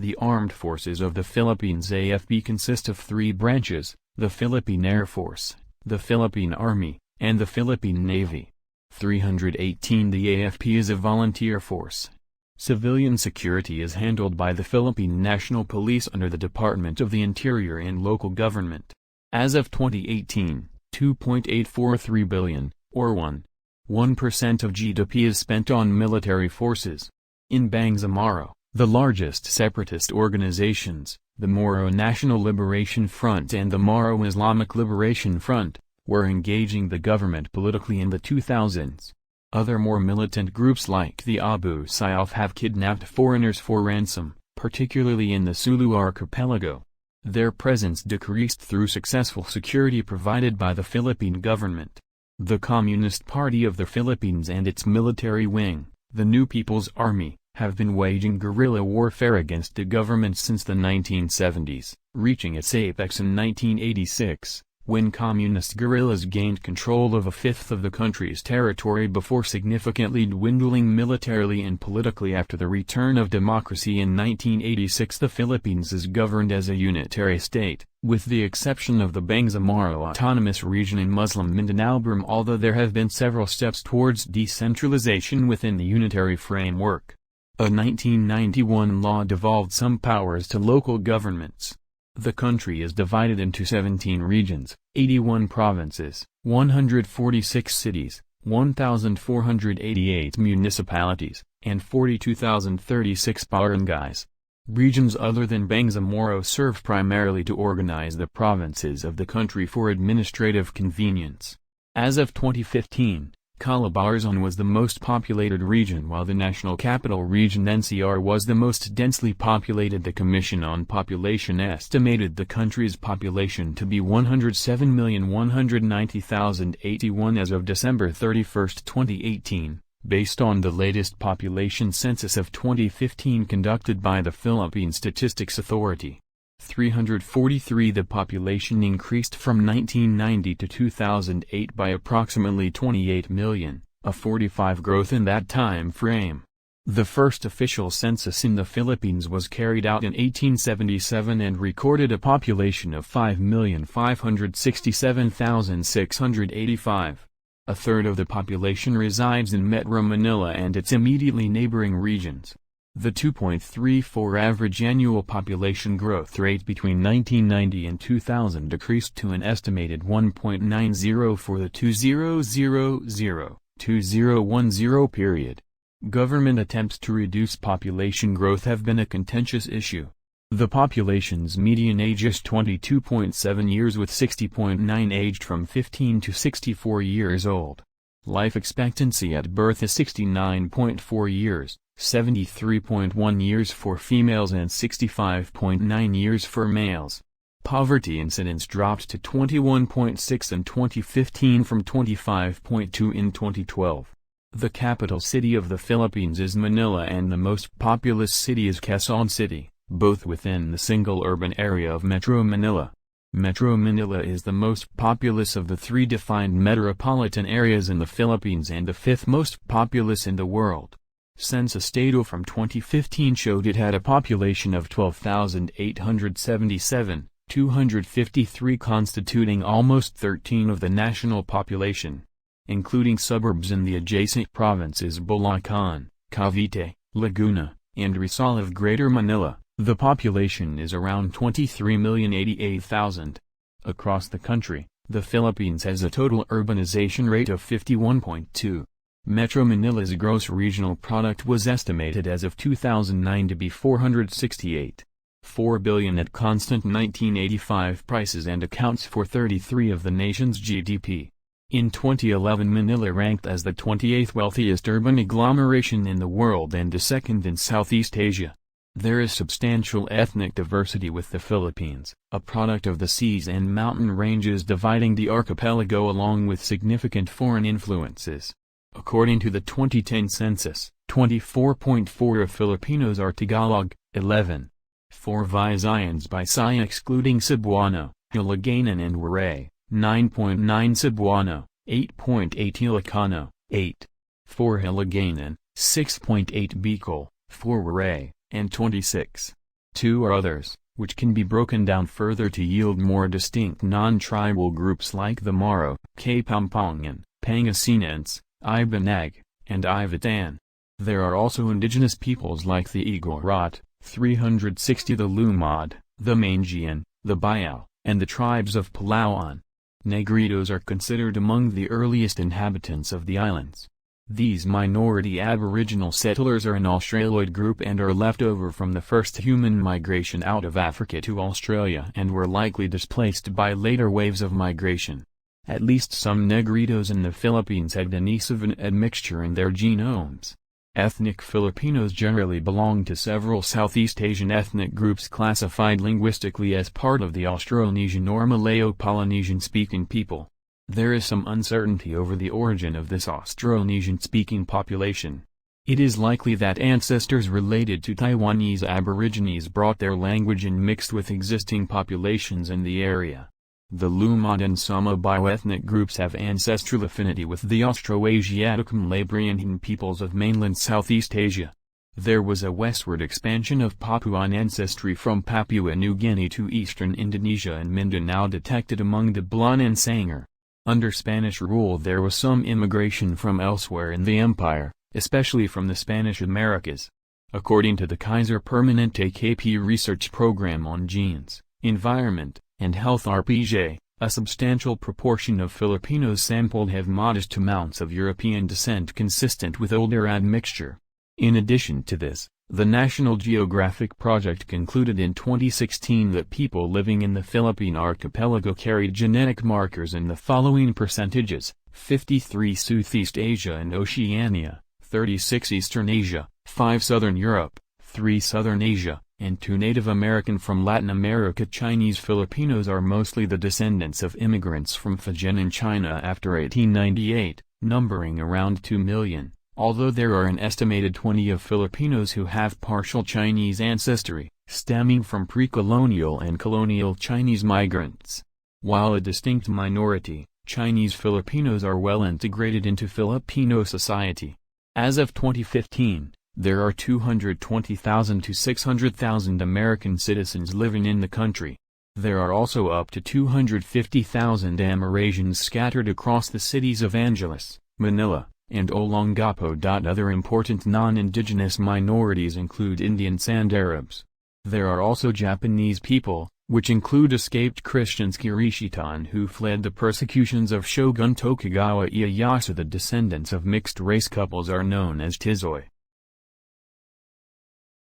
The armed forces of the Philippines AFP consist of three branches: the Philippine Air Force, the Philippine Army, and the Philippine Navy. 318 The AFP is a volunteer force. Civilian security is handled by the Philippine National Police under the Department of the Interior and local government. As of 2018, 2.843 billion, or 1% of GDP is spent on military forces. In Bangsamoro, the largest separatist organizations, the Moro National Liberation Front and the Moro Islamic Liberation Front, were engaging the government politically in the 2000s. Other more militant groups like the Abu Sayyaf have kidnapped foreigners for ransom, particularly in the Sulu archipelago. Their presence decreased through successful security provided by the Philippine government. The Communist Party of the Philippines and its military wing, the New People's Army, have been waging guerrilla warfare against the government since the 1970s, reaching its apex in 1986, when communist guerrillas gained control of a fifth of the country's territory before significantly dwindling militarily and politically after the return of democracy in 1986. The Philippines is governed as a unitary state, with the exception of the Bangsamoro Autonomous Region in Muslim Mindanao, although there have been several steps towards decentralization within the unitary framework. A 1991 law devolved some powers to local governments. The country is divided into 17 regions, 81 provinces, 146 cities, 1,488 municipalities, and 42,036 barangays. Regions other than Bangsamoro serve primarily to organize the provinces of the country for administrative convenience. As of 2015, Calabarzon was the most populated region while the National Capital Region NCR was the most densely populated. The Commission on Population estimated the country's population to be 107,190,081 as of December 31, 2018, based on the latest population census of 2015 conducted by the Philippine Statistics Authority. 343 The population increased from 1990 to 2008 by approximately 28 million, a 45% growth in that time frame. The first official census in the Philippines was carried out in 1877 and recorded a population of 5,567,685. A third of the population resides in Metro Manila and its immediately neighboring regions. The 2.34 average annual population growth rate between 1990 and 2000 decreased to an estimated 1.90 for the 2000-2010 period. Government attempts to reduce population growth have been a contentious issue. The population's median age is 22.7 years with 60.9 aged from 15 to 64 years old. Life expectancy at birth is 69.4 years. 73.1 years for females and 65.9 years for males. Poverty incidence dropped to 21.6 in 2015 from 25.2 in 2012. The capital city of the Philippines is Manila and the most populous city is Quezon City, both within the single urban area of Metro Manila. Metro Manila is the most populous of the three defined metropolitan areas in the Philippines and the fifth most populous in the world. Census data from 2015 showed it had a population of 12,877, 253 constituting almost 13% of the national population. Including suburbs in the adjacent provinces Bulacan, Cavite, Laguna, and Rizal of Greater Manila, the population is around 23,088,000. Across the country, the Philippines has a total urbanization rate of 51.2. Metro Manila's gross regional product was estimated as of 2009 to be $468.4 billion at constant 1985 prices and accounts for 33% of the nation's GDP. In 2011 Manila ranked as the 28th wealthiest urban agglomeration in the world and the second in Southeast Asia. There is substantial ethnic diversity with the Philippines, a product of the seas and mountain ranges dividing the archipelago along with significant foreign influences. According to the 2010 census, 24.4% of Filipinos are Tagalog, 11.4% Visayans Bisaya excluding Cebuano, Hiligaynon and Waray, 9.9% Cebuano, 8.8% Ilocano, 8.4% Hiligaynon, 6.8% Bicol, 4% Waray, and 26.0% Two are others, which can be broken down further to yield more distinct non-tribal groups like the Moro, Kapampangan, Pangasinense, Ibanag, and Ivatan. There are also indigenous peoples like the Igorot, 360, the Lumad, the Mangian, the Bayao, and the tribes of Palau. Negritos are considered among the earliest inhabitants of the islands. These minority aboriginal settlers are an Australoid group and are left over from the first human migration out of Africa to Australia and were likely displaced by later waves of migration. At least some Negritos in the Philippines had Denisovan admixture in their genomes. Ethnic Filipinos generally belong to several Southeast Asian ethnic groups classified linguistically as part of the Austronesian or Malayo-Polynesian-speaking people. There is some uncertainty over the origin of this Austronesian-speaking population. It is likely that ancestors related to Taiwanese Aborigines brought their language and mixed with existing populations in the area. The Lumad and Sama bioethnic groups have ancestral affinity with the Austroasiatic-Malabrian peoples of mainland Southeast Asia. There was a westward expansion of Papuan ancestry from Papua New Guinea to eastern Indonesia and Mindanao detected among the Blan and Sangir. Under Spanish rule there was some immigration from elsewhere in the empire, especially from the Spanish Americas. According to the Kaiser Permanente KP research program on genes, environment, and health RPG, a substantial proportion of Filipinos sampled have modest amounts of European descent consistent with older admixture. In addition to this, the National Geographic Project concluded in 2016 that people living in the Philippine archipelago carried genetic markers in the following percentages: 53 Southeast Asia and Oceania, 36 Eastern Asia, 5 Southern Europe, 3 Southern Asia, and 2 Native American from Latin America. Chinese Filipinos are mostly the descendants of immigrants from Fujian in China after 1898, numbering around 2 million, although there are an estimated 20 of Filipinos who have partial Chinese ancestry, stemming from pre-colonial and colonial Chinese migrants. While a distinct minority, Chinese Filipinos are well integrated into Filipino society. As of 2015, there are 220,000 to 600,000 American citizens living in the country. There are also up to 250,000 Amerasians scattered across the cities of Angeles, Manila, and Olongapo. Other important non-indigenous minorities include Indians and Arabs. There are also Japanese people, which include escaped Christians Kirishitan who fled the persecutions of Shogun Tokugawa Ieyasu. The descendants of mixed-race couples are known as Tizoi.